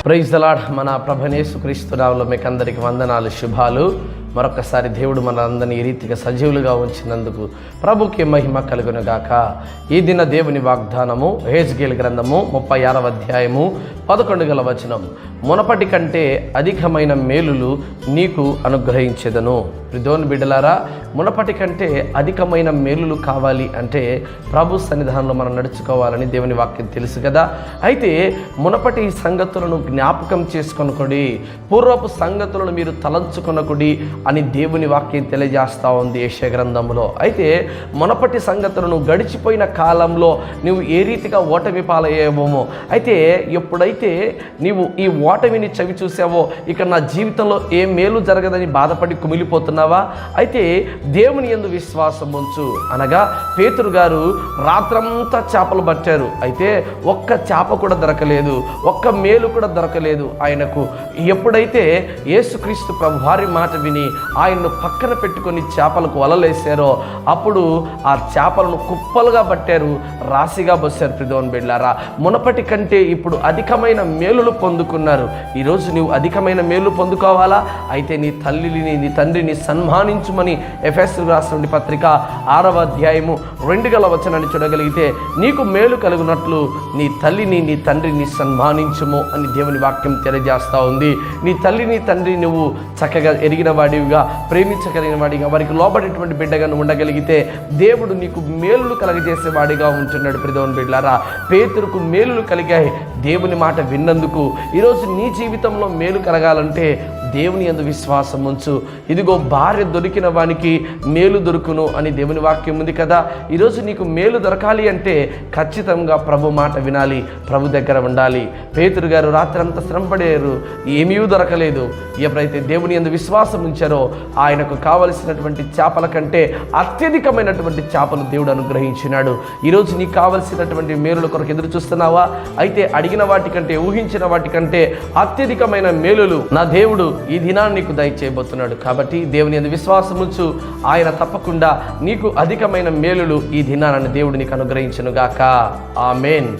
Praise the lord. మన ప్రభువైన యేసుక్రీస్తు నామములో మీకు అందరికీ వందనాలు, శుభాలు. మరొకసారి దేవుడు మనందరినీ ఈ రీతిగా సజీవులుగా ఉంచినందుకు ప్రభుకి మహిమ కలుగును గాక. ఈ దిన దేవుని వాగ్దానము హెజ్కేలు గ్రంథము 36వ అధ్యాయము 11వ వచనం. మునపటి కంటే అధికమైన మేలులు నీకు అనుగ్రహించెదను. దేవుని బిడ్డలారా, మునపటి కంటే అధికమైన మేలులు కావాలి అంటే ప్రభు సన్నిధానంలో మనం నడుచుకోవాలని దేవుని వాక్యం తెలుసు కదా. అయితే మునపటి సంగతులను జ్ఞాపకం చేసుకొనకుడి, పూర్వపు సంగతులను మీరు తలంచుకొనకుడి అని దేవుని వాక్యం తెలియజేస్తూ ఉంది యెషయా గ్రంథంలో. అయితే మునపటి సంగతులను గడిచిపోయిన కాలంలో నువ్వు ఏ రీతిగా ఓటమి పాలయ్యేమో, అయితే ఎప్పుడైతే నీవు ఈ ఓటమిని చవి చూసావో ఇక నా జీవితంలో ఏ మేలు జరగదని బాధపడి కుమిలిపోతున్నావా, అయితే దేవుని యందు విశ్వాసం ఉంచు. అనగా పేతురు గారు రాత్రంతా చేపలు పట్టారు, అయితే ఒక్క చేప కూడా దొరకలేదు, ఒక్క మేలు కూడా దొరకలేదు ఆయనకు. ఎప్పుడైతే యేసుక్రీస్తు ప్రభు వారి మాట విని ఆయన్ను పక్కన పెట్టుకొని చేపలకు వలలేశారో అప్పుడు ఆ చేపలను కుప్పలుగా పట్టారు, రాశిగా బస్సారు. ప్రియమైన బిడ్డలారా, మునపటి కంటే ఇప్పుడు అధికమైన మేలులు పొందుకున్నారు. ఈరోజు నువ్వు అధికమైన మేలు పొందుకోవాలా, అయితే నీ తల్లిని నీ తండ్రిని సన్మానించుమని ఎఫెసీయులకు రాసిన పత్రిక 6వ అధ్యాయము 2వ వచనాన్ని చూడగలిగితే, నీకు మేలు కలుగునట్లు నీ తల్లిని నీ తండ్రిని సన్మానించుము అని దేవుని వాక్యం తెలియజేస్తూ ఉంది. నీ తల్లిని తండ్రి నువ్వు చక్కగా ఎరిగిన వాడివిగా, ప్రేమించగలిగిన వాడిగా, వారికి లోబడేటువంటి బిడ్డగా నువ్వు ఉండగలిగితే దేవుడు నీకు మేలులు కలగజేసే వాడిగా ఉంటున్నాడు. ప్రియమైన బిడ్డలారా, పేతురుకు మేలులు కలిగాయి దేవుని మాట విన్నందుకు. ఈరోజు నీ జీవితంలో మేలు కలగాలంటే దేవుని యందు విశ్వాసం ఉంచు. ఇదిగో భార్య దొరికిన వానికి మేలు దొరుకును అని దేవుని వాక్యం ఉంది కదా. ఈరోజు నీకు మేలు దొరకాలి అంటే ఖచ్చితంగా ప్రభు మాట వినాలి, ప్రభు దగ్గర ఉండాలి. పేతురు గారు రాత్రంతా శ్రమపడారు, ఏమీ దొరకలేదు. ఎప్పుడైతే దేవుని యందు విశ్వాసం ఉంచారో ఆయనకు కావలసినటువంటి చేపల కంటే అత్యధికమైనటువంటి చేపలు దేవుడు అనుగ్రహించినాడు. ఈరోజు నీకు కావలసినటువంటి మేలుల కొరకు ఎదురు చూస్తున్నావా, అయితే అడిగిన వాటికంటే ఊహించిన వాటికంటే అత్యధికమైన మేలులు నా దేవుడు ఈ దినాన్ని నీకు దయచేయబోతున్నాడు. కాబట్టి దేవుని యందు విశ్వాసం ఉంచు, ఆయన తప్పకుండా నీకు అధికమైన మేలులు ఈ దినాన్ని దేవుడు నీకు అనుగ్రహించును గాక. ఆమేన్.